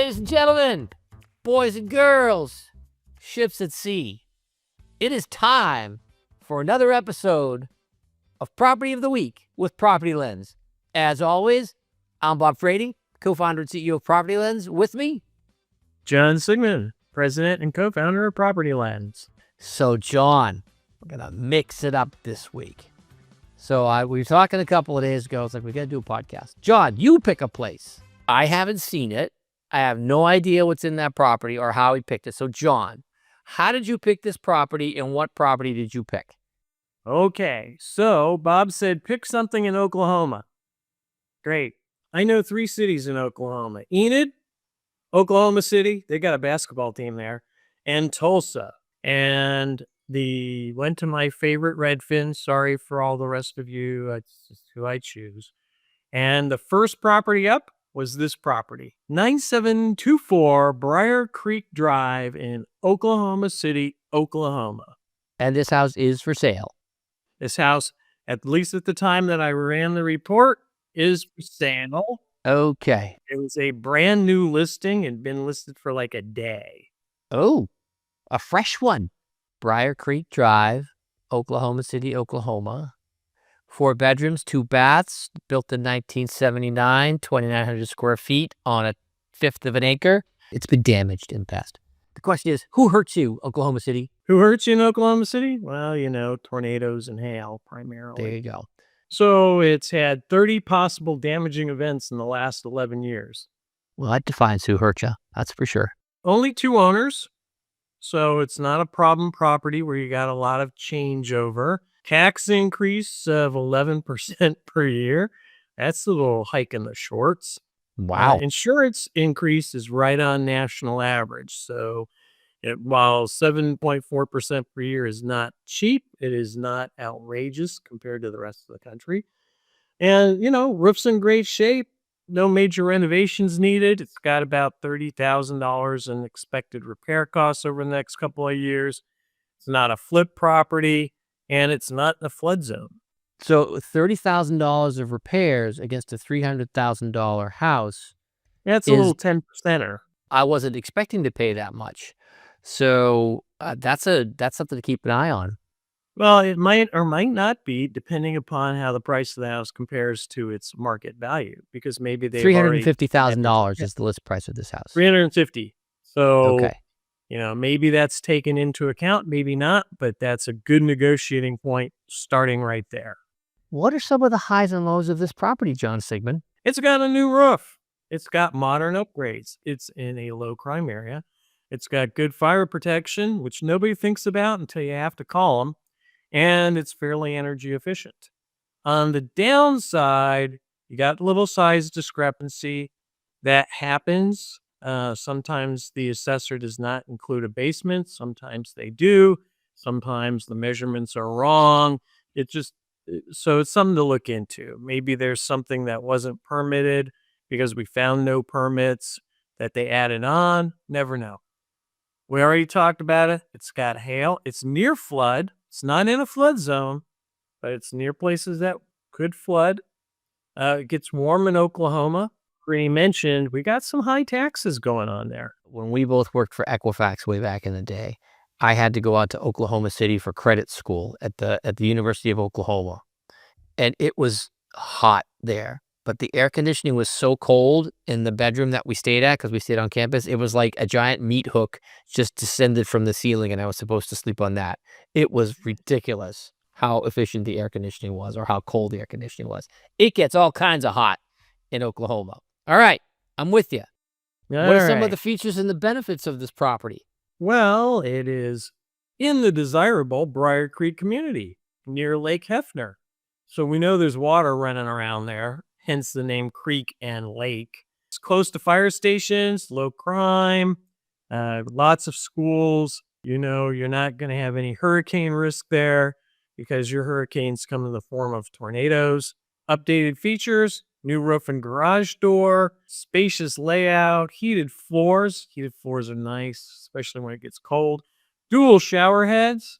Ladies and gentlemen, boys and girls, ships at sea, it is time for another episode of Property of the Week with PropertyLens. As always, I'm Bob Frady, co-founder and CEO of PropertyLens. With me, John Siegman, president and co-founder of PropertyLens. So, John, we're going to mix it up this week. So we were talking a couple of days ago. It's like, we got to do a podcast. John, you pick a place. I haven't seen it. I have no idea what's in that property or how he picked it. So, John, how did you pick this property and what property did you pick? Okay, so Bob said pick something in Oklahoma. Great. I know 3 cities in Oklahoma. Enid, Oklahoma City, they got a basketball team there, and Tulsa. And went to my favorite Redfin. Sorry for all the rest of you. That's just who I choose. And the first property up was this property, 9724 Briar Creek Drive in Oklahoma City, Oklahoma. And this house is for sale. This house, at least at the time that I ran the report, is for sale. Okay. It was a brand new listing. It had been listed for like a day. Oh, a fresh one. Briar Creek Drive, Oklahoma City, Oklahoma. 4 bedrooms, 2 baths, built in 1979, 2,900 square feet on a 1/5 of an acre. It's been damaged in the past. The question is, who hurts you, Oklahoma City? Who hurts you in Oklahoma City? Well, you know, tornadoes and hail primarily. There you go. So it's had 30 possible damaging events in the last 11 years. Well, that defines who hurt you. That's for sure. Only 2 owners. So it's not a problem property where you got a lot of changeover. Tax increase of 11% per year. That's a little hike in the shorts. Wow. Insurance increase is right on national average. So while 7.4% per year is not cheap, it is not outrageous compared to the rest of the country. And, you know, roof's in great shape. No major renovations needed. It's got about $30,000 in expected repair costs over the next couple of years. It's not a flip property, and it's not in a flood zone. So $30,000 of repairs against a $300,000 house. That's a little 10%er. I wasn't expecting to pay that much. So that's something to keep an eye on. Well, it might or might not be, depending upon how the price of the house compares to its market value, because maybe they $350,000 is the list price of this house. $350,000. So, okay, you know, maybe that's taken into account, maybe not, but that's a good negotiating point starting right there. What are some of the highs and lows of this property, John Siegman? It's got a new roof. It's got modern upgrades. It's in a low crime area. It's got good fire protection, which nobody thinks about until you have to call them. And it's fairly energy efficient. On the downside, you got a little size discrepancy. That happens. Sometimes the assessor does not include a basement. Sometimes they do. Sometimes the measurements are wrong. So it's something to look into. Maybe there's something that wasn't permitted because we found no permits that they added on. Never know. We already talked about it. It's got hail. It's near flood. It's not in a flood zone, but it's near places that could flood. It gets warm in Oklahoma. Frady mentioned we got some high taxes going on there. When we both worked for Equifax way back in the day, I had to go out to Oklahoma City for credit school at the University of Oklahoma. And it was hot there, but the air conditioning was so cold in the bedroom that we stayed at, because we stayed on campus. It was like a giant meat hook just descended from the ceiling, and I was supposed to sleep on that. It was ridiculous how efficient the air conditioning was, or how cold the air conditioning was. It gets all kinds of hot in Oklahoma. All right, I'm with you. What are some of the features and the benefits of this property? Well, it is in the desirable Briar Creek community near Lake Hefner. So we know there's water running around there, hence the name Creek and Lake. It's close to fire stations, low crime, lots of schools. You know, you're not going to have any hurricane risk there because your hurricanes come in the form of tornadoes. Updated features, new roof and garage door, spacious layout, heated floors. Heated floors are nice, especially when it gets cold. Dual shower heads,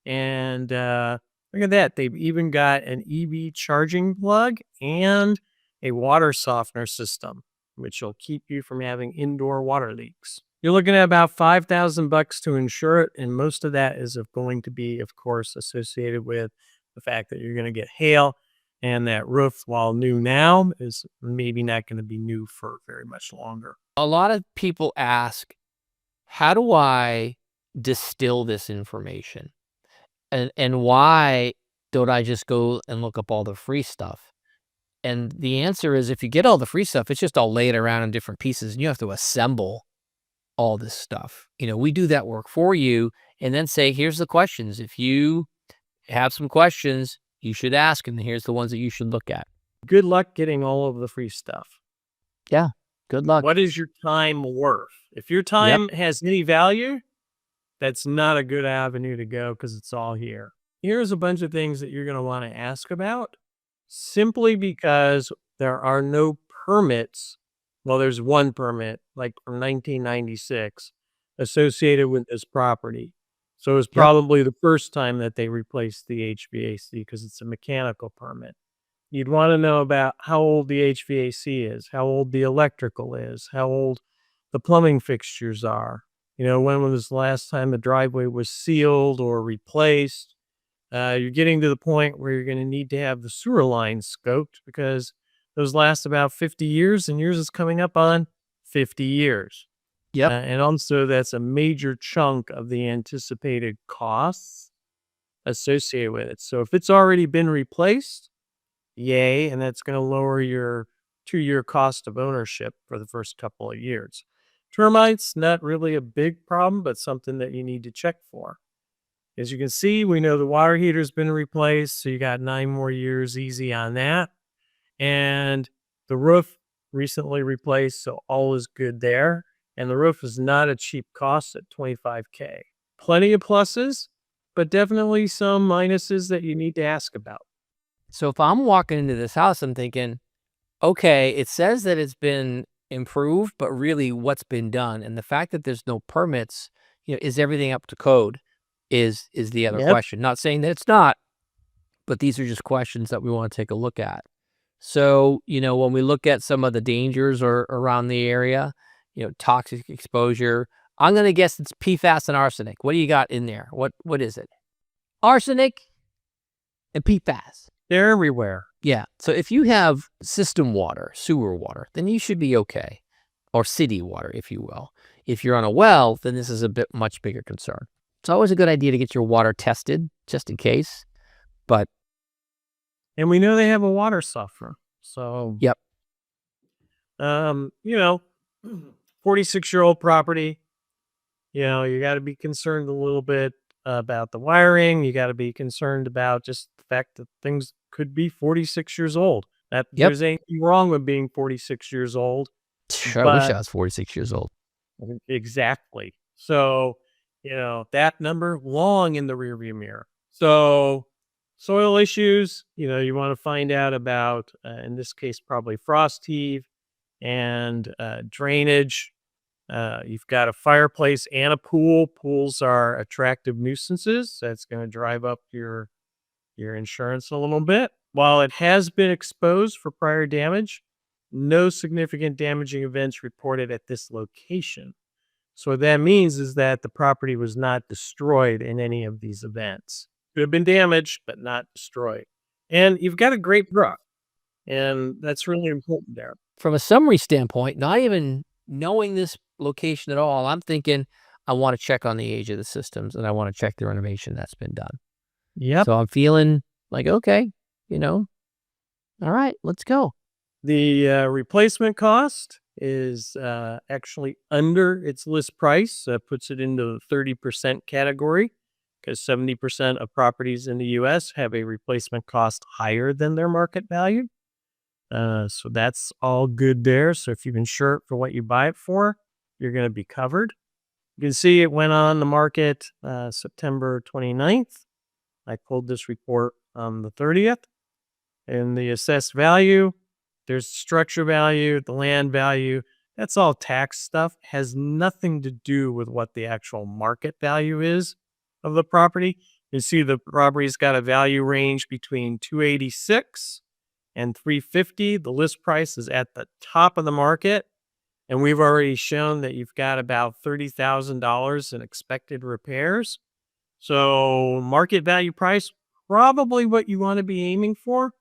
and look at that. They've even got an EV charging plug and a water softener system. which will keep you from having indoor water leaks. You're looking at about $5,000 to insure it, and most of that is going to be, of course, associated with the fact that you're going to get hail, and that roof, while new now, is maybe not going to be new for very much longer. A lot of people ask, how do I distill this information? And why don't I just go and look up all the free stuff? And the answer is, if you get all the free stuff, it's just all laid around in different pieces, and you have to assemble all this stuff. We do that work for you and then say, here's the questions. If you have some questions, you should ask, and here's the ones that you should look at. Good luck getting all of the free stuff. Yeah, good luck. What is your time worth? If your time has any value, that's not a good avenue to go because it's all here. Here's a bunch of things that you're going to want to ask about, simply because there are no permits. Well, there's one permit, like from 1996, associated with this property. So it's probably the first time that they replaced the HVAC because it's a mechanical permit. You'd want to know about how old the HVAC is, how old the electrical is, how old the plumbing fixtures are. When was the last time the driveway was sealed or replaced? You're getting to the point where you're going to need to have the sewer lines scoped because those last about 50 years, and yours is coming up on 50 years. Yep. And also, that's a major chunk of the anticipated costs associated with it. So if it's already been replaced, yay, and that's going to lower your 2-year cost of ownership for the first couple of years. Termites, not really a big problem, but something that you need to check for. As you can see, we know the water heater's been replaced, so you got 9 more years easy on that. And the roof recently replaced, so all is good there. And the roof is not a cheap cost at $25K. Plenty of pluses, but definitely some minuses that you need to ask about. So if I'm walking into this house, I'm thinking, okay, it says that it's been improved, but really what's been done? And the fact that there's no permits, is everything up to code is the other question. Not saying that it's not, but these are just questions that we want to take a look at. So, when we look at some of the dangers or around the area, toxic exposure, I'm going to guess it's PFAS and arsenic. What do you got in there? What is it? Arsenic and PFAS. They're everywhere. Yeah. So if you have system water, sewer water, then you should be okay. Or city water, if you will. If you're on a well, then this is a much bigger concern. It's always a good idea to get your water tested, just in case. And we know they have a water softener. So, yep. 46-year-old property, you got to be concerned a little bit about the wiring. You got to be concerned about just the fact that things could be 46 years old. There's anything wrong with being 46 years old. I wish I was 46 years old. Exactly. So, that number long in the rearview mirror. So, soil issues, you want to find out about, in this case, probably frost heave and drainage. You've got a fireplace and a pool. Pools are attractive nuisances. That's going to drive up your insurance a little bit. While it has been exposed for prior damage, no significant damaging events reported at this location. So what that means is that the property was not destroyed in any of these events. Could have been damaged, but not destroyed. And you've got a great brook, and that's really important there. From a summary standpoint, not even knowing this location at all, I'm thinking I want to check on the age of the systems, and I want to check the renovation that's been done. Yep. So I'm feeling like, okay, all right, let's go. The replacement cost is actually under its list price, puts it into the 30% category, because 70% of properties in the U.S. have a replacement cost higher than their market value. So that's all good there. So if you insure it for what you buy it for, you're going to be covered. You can see it went on the market September 29th. I pulled this report on the 30th. And the assessed value, there's structure value, the land value. That's all tax stuff. Has nothing to do with what the actual market value is of the property. You see the property's got a value range between 286 and $350. The list price is at the top of the market. And we've already shown that you've got about $30,000 in expected repairs. So market value price, probably what you want to be aiming for.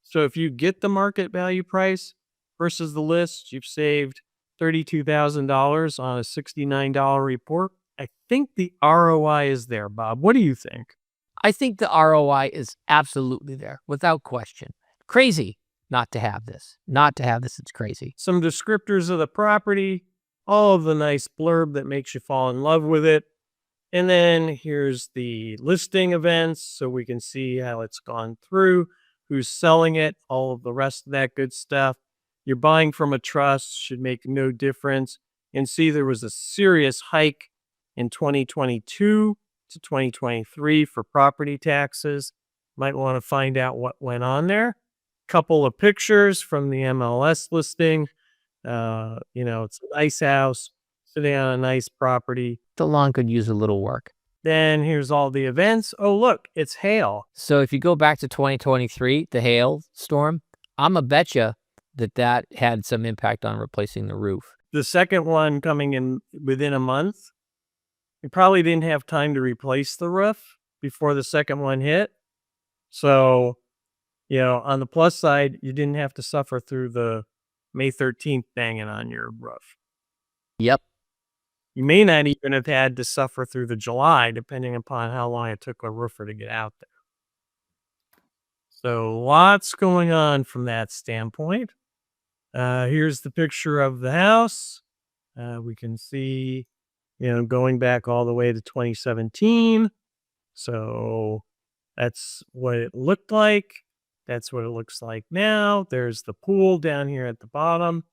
So if you get the market value price versus the list, you've saved $32,000 on a $69 report. I think the ROI is there, Bob. What do you think? I think the ROI is absolutely there, without question. Crazy not to have this. Not to have this, it's crazy. Some descriptors of the property, all of the nice blurb that makes you fall in love with it. And then here's the listing events so we can see how it's gone through, who's selling it, all of the rest of that good stuff. You're buying from a trust, should make no difference. And see there was a serious hike in 2022 to 2023 for property taxes. Might want to find out what went on there. Couple of pictures from the MLS listing. It's a nice house, sitting on a nice property. The lawn could use a little work. Then here's all the events. Oh, look, it's hail. So if you go back to 2023, the hail storm, I'm a betcha that had some impact on replacing the roof. The second one coming in within a month, you probably didn't have time to replace the roof before the second one hit. So, on the plus side, you didn't have to suffer through the May 13th banging on your roof. Yep. You may not even have had to suffer through the July, depending upon how long it took a roofer to get out there. So lots going on from that standpoint. Here's the picture of the house. We can see, going back all the way to 2017. So that's what it looked like. That's what it looks like now. There's the pool down here at the bottom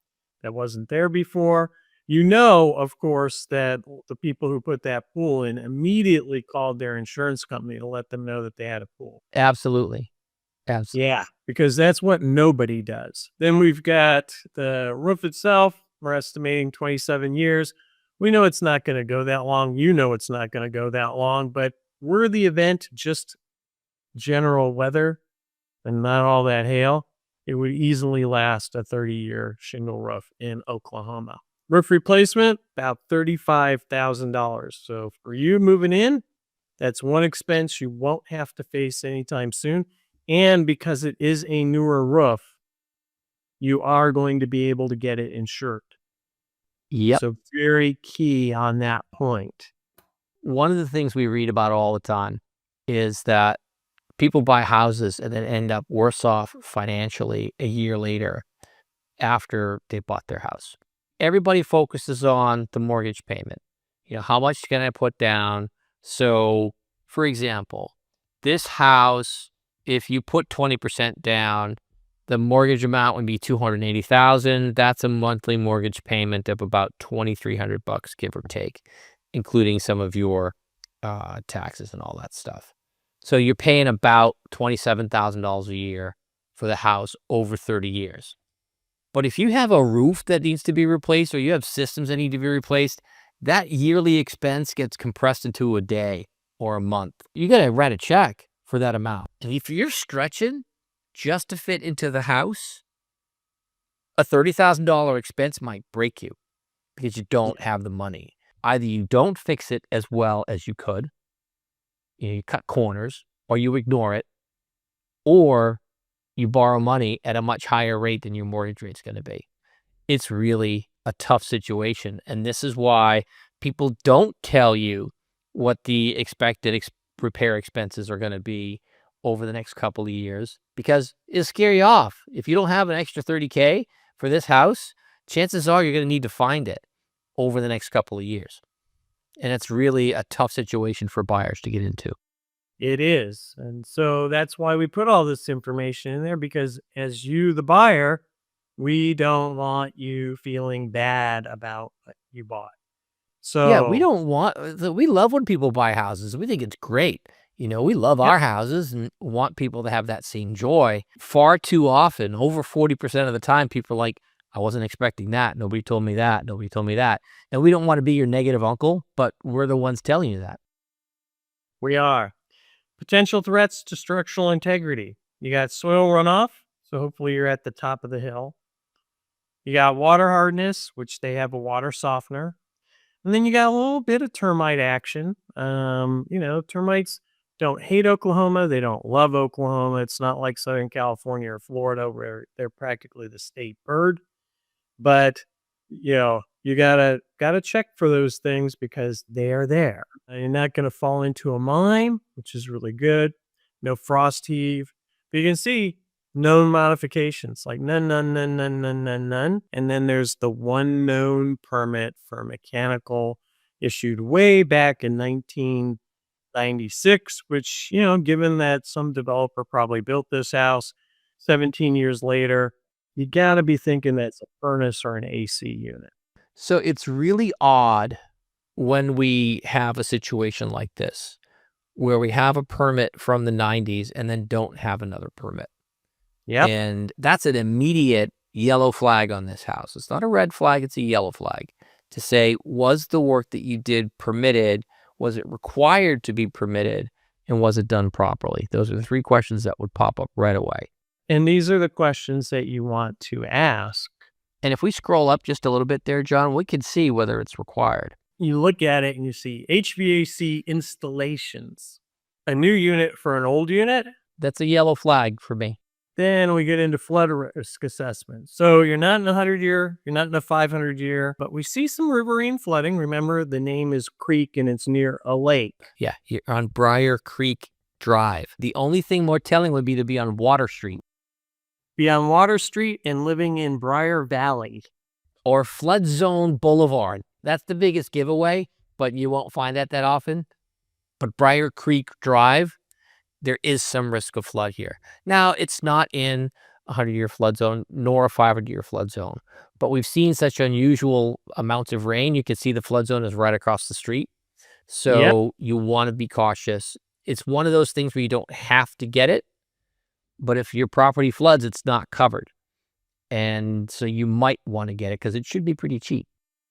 that wasn't there before. Of course, that the people who put that pool in immediately called their insurance company to let them know that they had a pool. Absolutely. Absolutely. Yeah, because that's what nobody does. Then we've got the roof itself. We're estimating 27 years. We know it's not going to go that long. It's not going to go that long, but were the event just general weather and not all that hail, it would easily last a 30-year shingle roof in Oklahoma. Roof replacement, about $35,000. So for you moving in, that's one expense you won't have to face anytime soon. And because it is a newer roof, you are going to be able to get it insured. Yep. So very key on that point. One of the things we read about all the time is that people buy houses and then end up worse off financially a year later after they bought their house. Everybody focuses on the mortgage payment. How much can I put down? So, for example, this house, if you put 20% down, the mortgage amount would be $280,000. That's a monthly mortgage payment of about $2,300, give or take, including some of your taxes and all that stuff. So you're paying about $27,000 a year for the house over 30 years. But if you have a roof that needs to be replaced or you have systems that need to be replaced, that yearly expense gets compressed into a day or a month. You got to write a check for that amount. And if you're stretching just to fit into the house, a $30,000 expense might break you because you don't have the money. Either you don't fix it as well as you could, you cut corners, or you ignore it, or you borrow money at a much higher rate than your mortgage rate's going to be. It's really a tough situation. And this is why people don't tell you what the expected repair expenses are going to be over the next couple of years, because it'll scare you off. If you don't have an extra $30K for this house, chances are you're going to need to find it over the next couple of years. And it's really a tough situation for buyers to get into. It is. And so that's why we put all this information in there, because as you, the buyer, we don't want you feeling bad about what you bought. So yeah, we love when people buy houses. We think it's great. We love our houses and want people to have that same joy. Far too often, over 40% of the time, people are like, I wasn't expecting that. Nobody told me that. Nobody told me that. And we don't want to be your negative uncle, but we're the ones telling you that. We are. Potential threats to structural integrity. You got soil runoff. So hopefully you're at the top of the hill. You got water hardness, which they have a water softener. And then you got a little bit of termite action. Termites don't hate Oklahoma. They don't love Oklahoma. It's not like Southern California or Florida where they're practically the state bird. But you gotta check for those things because they are there. You're not gonna fall into a mine, which is really good. No frost heave. But you can see known modifications like none, none, none, none, none, none, none. And then there's the one known permit for mechanical issued way back in 1996, which, given that some developer probably built this house 17 years later, you got to be thinking that's a furnace or an AC unit. So it's really odd when we have a situation like this, where we have a permit from the 90s and then don't have another permit. Yep. And that's an immediate yellow flag on this house. It's not a red flag, it's a yellow flag to say, was the work that you did permitted? Was it required to be permitted? And was it done properly? Those are the three questions that would pop up right away. And these are the questions that you want to ask. And if we scroll up just a little bit there, John, we can see whether it's required. You look at it and you see HVAC installations, a new unit for an old unit. That's a yellow flag for me. Then we get into flood risk assessment. So you're not in a 100-year, you're not in a 500-year, but we see some riverine flooding. Remember, the name is Creek and it's near a lake. Yeah, you're on Briar Creek Drive. The only thing more telling would be to be on Water Street. Be on Water Street and living in Briar Valley. Or Flood Zone Boulevard. That's the biggest giveaway, but you won't find that often. But Briar Creek Drive, there is some risk of flood here. Now, it's not in a 100-year flood zone, nor a 500-year flood zone. But we've seen such unusual amounts of rain. You can see the flood zone is right across the street. So You want to be cautious. It's one of those things where you don't have to get it. But if your property floods, it's not covered. And so you might want to get it because it should be pretty cheap.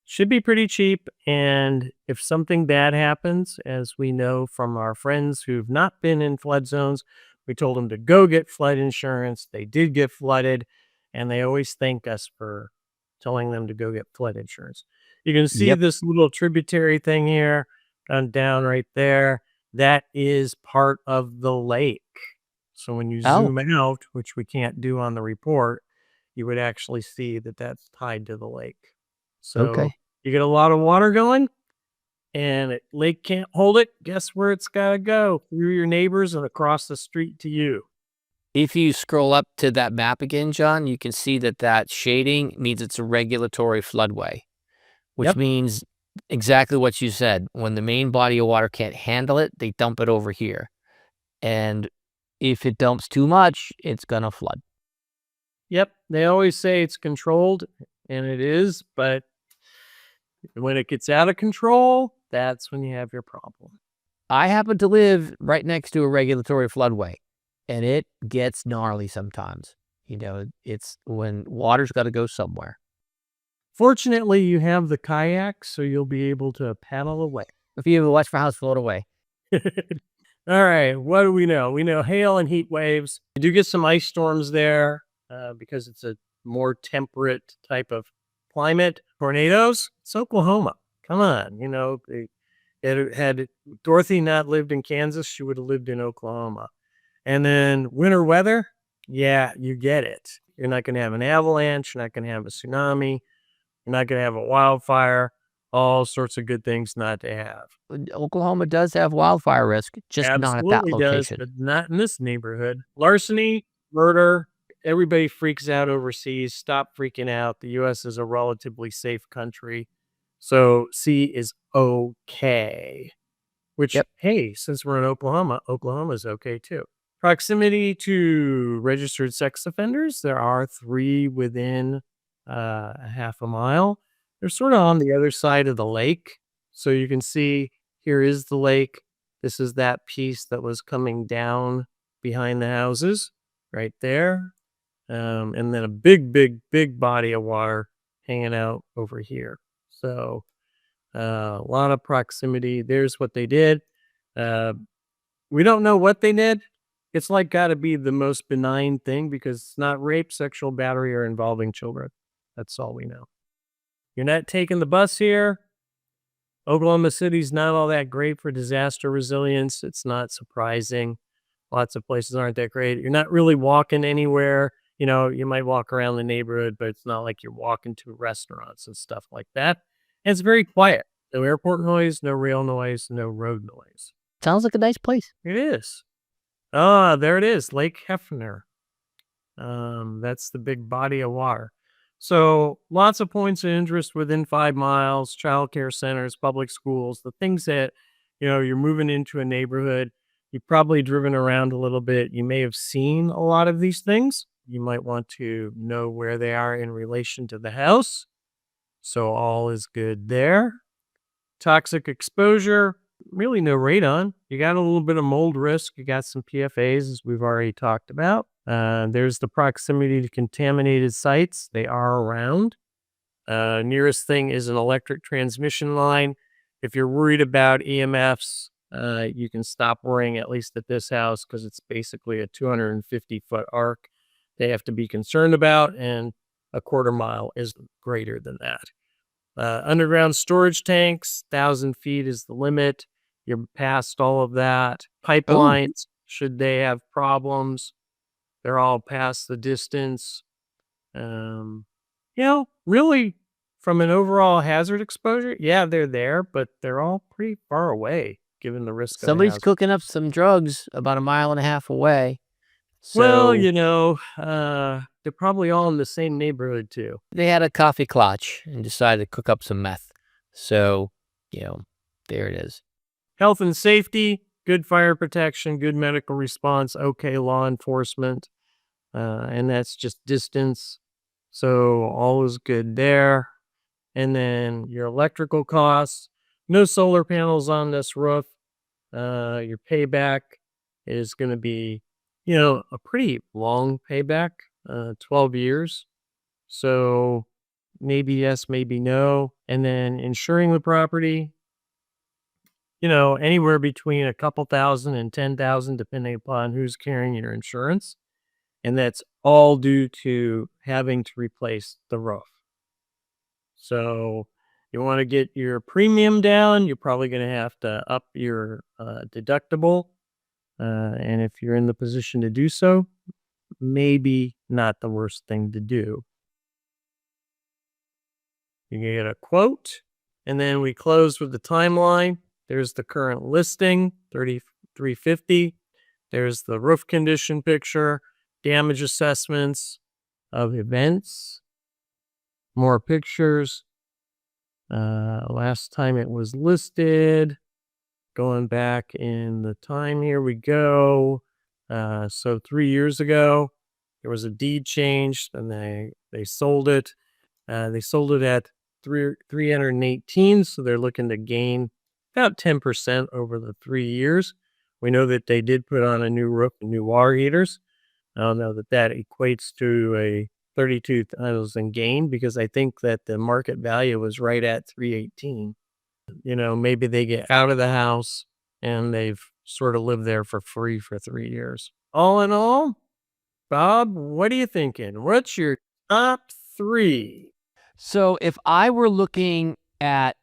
Should be pretty cheap. And if something bad happens, as we know from our friends who've not been in flood zones, we told them to go get flood insurance. They did get flooded, and they always thank us for telling them to go get flood insurance. You can see this little tributary thing here down right there. That is part of the lake. So when you zoom out, which we can't do on the report, you would actually see that that's tied to the lake. So you get a lot of water going and the lake can't hold it. Guess where it's got to go? Through your neighbors and across the street to you. If you scroll up to that map again, John, you can see that shading means it's a regulatory floodway, which means exactly what you said. When the main body of water can't handle it, they dump it over here. And if it dumps too much, it's going to flood. Yep. They always say it's controlled, and it is, but when it gets out of control, that's when you have your problem. I happen to live right next to a regulatory floodway, and it gets gnarly sometimes. It's when water's got to go somewhere. Fortunately, you have the kayak, so you'll be able to paddle away. If you watch my house float away. All right, what do we know? We know hail and heat waves. You do get some ice storms there because it's a more temperate type of climate. Tornadoes, it's Oklahoma. Come on, had Dorothy not lived in Kansas, she would have lived in Oklahoma. And then winter weather, yeah, you get it. You're not going to have an avalanche. You're not going to have a tsunami. You're not going to have a wildfire. All sorts of good things not to have. Oklahoma does have wildfire risk, just not at that location. Does, but not in this neighborhood. Larceny, murder, everybody freaks out overseas. Stop freaking out. The U.S. is a relatively safe country. So C is okay. Which, hey, since we're in Oklahoma, Oklahoma's okay too. Proximity to registered sex offenders. There are 3 within a half a mile. They're sort of on the other side of the lake. So you can see here is the lake. This is that piece that was coming down behind the houses right there. And then a big, big, big body of water hanging out over here. So a lot of proximity. There's what they did. We don't know what they did. It's like got to be the most benign thing because it's not rape, sexual battery, or involving children. That's all we know. You're not taking the bus here. Oklahoma City's not all that great for disaster resilience. It's not surprising. Lots of places aren't that great. You're not really walking anywhere. You know, you might walk around the neighborhood, but it's not like you're walking to restaurants and stuff like that. And it's very quiet. No airport noise, no rail noise, no road noise. Sounds like a nice place. It is. Ah, there it is, Lake Hefner. That's the big body of water. So lots of points of interest within 5 miles, childcare centers, public schools, the things that, you're moving into a neighborhood. You've probably driven around a little bit. You may have seen a lot of these things. You might want to know where they are in relation to the house. So all is good there. Toxic exposure, really no radon. You got a little bit of mold risk. You got some PFAs, as we've already talked about. There's the proximity to contaminated sites. They are around. Nearest thing is an electric transmission line. If you're worried about EMFs, you can stop worrying, at least at this house, because it's basically a 250-foot arc they have to be concerned about, and a quarter mile is greater than that. Underground storage tanks, 1,000 feet is the limit. You're past all of that. Pipelines, should they have problems, they're all past the distance. Really, from an overall hazard exposure, yeah, they're there, but they're all pretty far away, given the risk of the Somebody's hazard. cooking up some drugs about 1.5 miles away. Well, So they're probably all in the same neighborhood too. they had a coffee clutch and decided to cook up some meth. So, there it is. Health and safety, good fire protection, good medical response, okay law enforcement, and that's just distance. So all is good there. And then your electrical costs, no solar panels on this roof. Your payback is going to be, a pretty long payback, 12 years. So maybe yes, maybe no. And then insuring the property, anywhere between a couple thousand and 10,000, depending upon who's carrying your insurance. And that's all due to having to replace the roof. So you want to get your premium down, you're probably going to have to up your deductible. And if you're in the position to do so, maybe not the worst thing to do. You can get a quote, and then we close with the timeline. There's the current listing, $3,350. There's the roof condition picture, damage assessments of events, more pictures. Last time it was listed, going back in the time, here we go. So 3 years ago, there was a deed change, and they sold it. They sold it at 318, so they're looking to gain about 10% over the 3 years. We know that they did put on a new roof and new water heaters. I don't know that equates to a 32,000 gain, because I think that the market value was right at 318. Maybe they get out of the house and they've sort of lived there for free for 3 years. All in all, Bob, what are you thinking? What's your top 3? So if I were looking at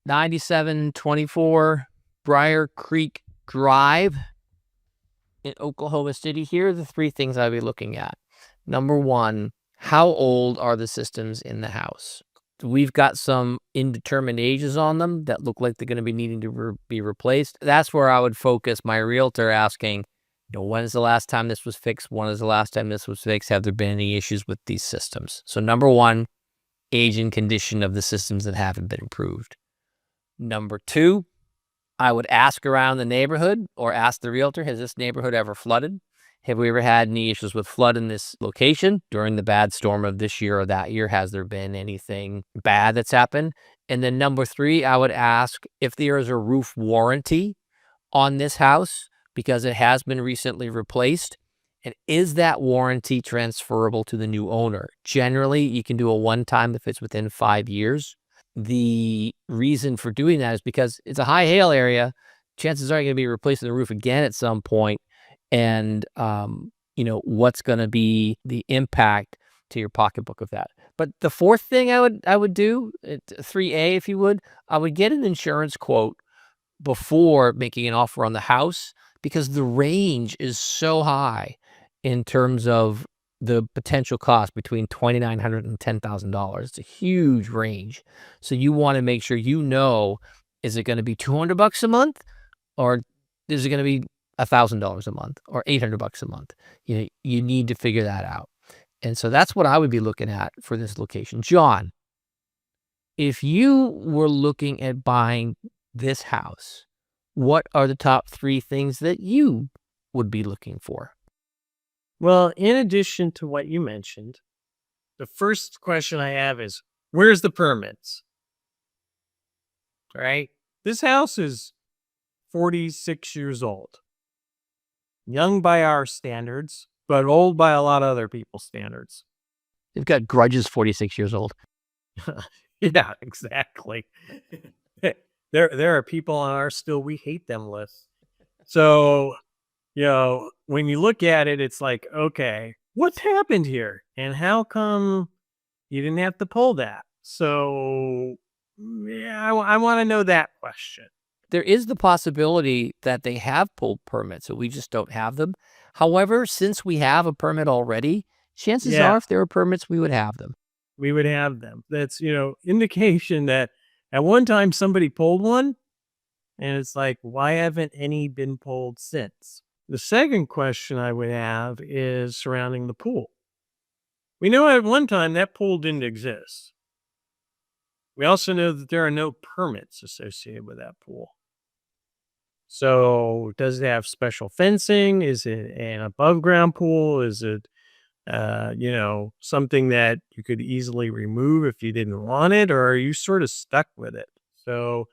9724 Briar Creek Drive in Oklahoma City, here are the 3 things I'd be looking at. Number 1, how old are the systems in the house? We've got some indeterminate ages on them that look like they're going to be needing to be replaced. That's where I would focus my realtor, asking, when is the last time this was fixed? When is the last time this was fixed? Have there been any issues with these systems? So number 1, age and condition of the systems that haven't been improved. Number 2, I would ask around the neighborhood, or ask the realtor, has this neighborhood ever flooded? Have we ever had any issues with flood in this location during the bad storm of this year or that year? Has there been anything bad that's happened? And then number 3, I would ask if there is a roof warranty on this house, because it has been recently replaced. And is that warranty transferable to the new owner? Generally, you can do a one-time if it's within 5 years. The reason for doing that is because it's a high hail area. Chances are you're going to be replacing the roof again at some point. and what's going to be the impact to your pocketbook of that. But the fourth thing I would do, 3A, if you would, I would get an insurance quote before making an offer on the house, because the range is so high in terms of the potential cost between $2,900 and $10,000. It's a huge range. So you want to make sure is it going to be $200 a month, or is it going to be $1,000 a month, or $800 a month? You need to figure that out. And so that's what I would be looking at for this location. John, if you were looking at buying this house, what are the top 3 things that you would be looking for? Well, in addition to what you mentioned, the first question I have is, where's the permits? Right? This house is 46 years old. Young by our standards, but old by a lot of other people's standards. They've got grudges 46 years old. Yeah, exactly. There are people on our still we hate them list. So, when you look at it, it's like, okay, what's happened here? And how come you didn't have to pull that? So, yeah, I want to know that question. There is the possibility that they have pulled permits, so we just don't have them. However, since we have a permit already, chances Yeah, are if there were permits, we would have them. we would have them. That's, indication that at one time somebody pulled one, and it's like, why haven't any been pulled since? The second question I would have is surrounding the pool. We know at one time that pool didn't exist. We also know that there are no permits associated with that pool. So, does it have special fencing? Is it an above ground pool? Is it, something that you could easily remove if you didn't want it, or are you sort of stuck with it? So,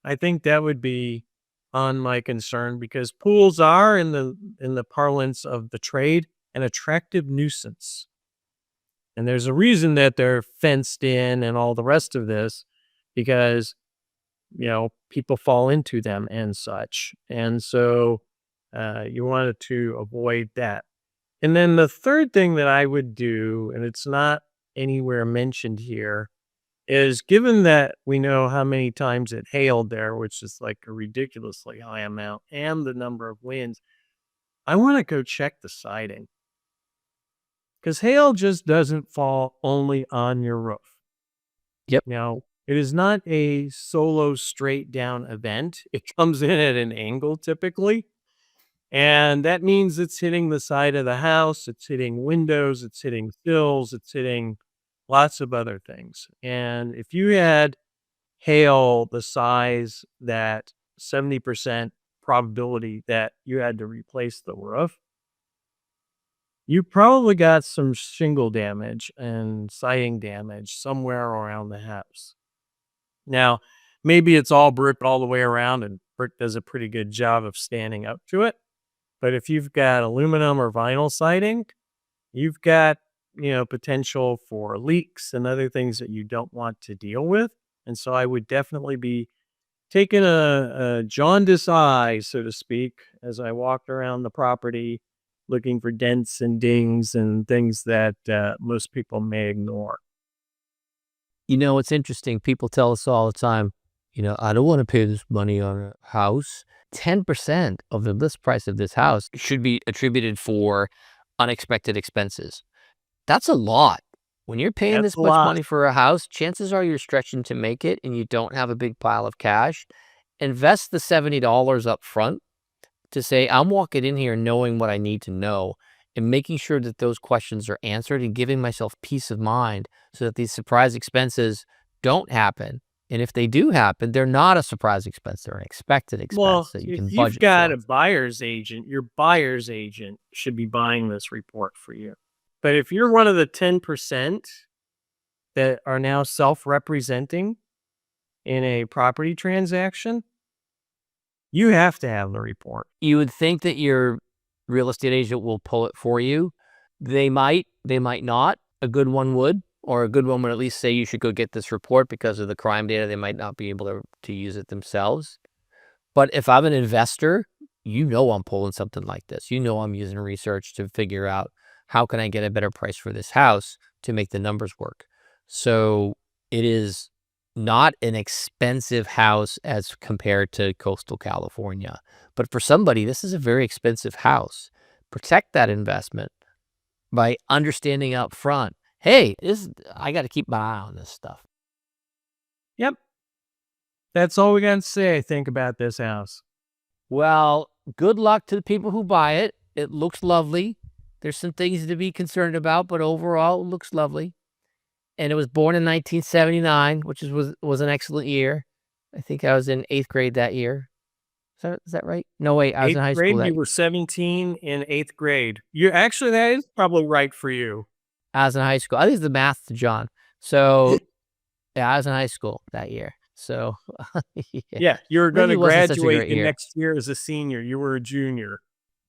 I think that would be on my concern, because pools are, in the parlance of the trade, an attractive nuisance. And there's a reason that they're fenced in and all the rest of this, because people fall into them and such. And so you wanted to avoid that. And then the third thing that I would do, and it's not anywhere mentioned here, is, given that we know how many times it hailed there, which is like a ridiculously high amount, and the number of winds, I want to go check the siding. Because hail just doesn't fall only on your roof. Yep. Now, it is not a solo straight down event. It comes in at an angle typically. And that means it's hitting the side of the house, it's hitting windows, it's hitting sills, it's hitting lots of other things. And if you had hail the size that 70% probability that you had to replace the roof, you probably got some shingle damage and siding damage somewhere around the house. Now, maybe it's all brick all the way around, and brick does a pretty good job of standing up to it. But if you've got aluminum or vinyl siding, you've got, potential for leaks and other things that you don't want to deal with. And so I would definitely be taking a jaundiced eye, so to speak, as I walked around the property, looking for dents and dings and things that most people may ignore. It's interesting. People tell us all the time, I don't want to pay this money on a house. 10% of the list price of this house should be attributed for unexpected expenses. That's a lot. When you're paying That's this a much lot. money for a house, chances are you're stretching to make it and you don't have a big pile of cash. Invest the $70 up front to say, I'm walking in here knowing what I need to know, and making sure that those questions are answered, and giving myself peace of mind so that these surprise expenses don't happen. And if they do happen, they're not a surprise expense. They're an expected expense Well, that you if can you've budget got for. a buyer's agent, your buyer's agent should be buying this report for you. But if you're one of the 10% that are now self-representing in a property transaction, you have to have the report. You would think that your real estate agent will pull it for you. They might not. A good one would, or a good one would at least say you should go get this report because of the crime data. They might not be able to use it themselves. But if I'm an investor, I'm pulling something like this. I'm using research to figure out how can I get a better price for this house to make the numbers work. So it is not an expensive house as compared to coastal California. But for somebody, this is a very expensive house. Protect that investment by understanding up front, hey, I got to keep my eye on this stuff. Yep. That's all we got to say, I think, about this house. Well, good luck to the people who buy it. It looks lovely. There's some things to be concerned about, but overall, it looks lovely. And it was born in 1979, which was an excellent year. I think I was in 8th grade that year. Is that right? No, wait, I was in high school Grade, that you year. were 17 in 8th grade. That is probably right for you. I was in high school. I think it's the math to John. So, yeah, I was in high school that year. So, Yeah, you're maybe going to it wasn't such a graduate great the year. next year as a senior. You were a junior.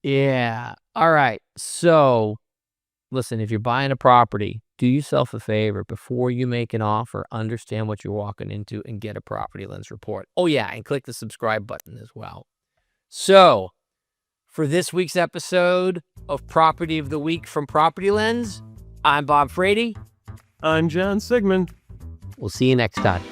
Yeah. All right. So, listen, if you're buying a property, do yourself a favor before you make an offer, understand what you're walking into and get a PropertyLens report. Oh, yeah, and click the subscribe button as well. So, for this week's episode of Property of the Week from PropertyLens, I'm Bob Frady. I'm John Siegman. We'll see you next time.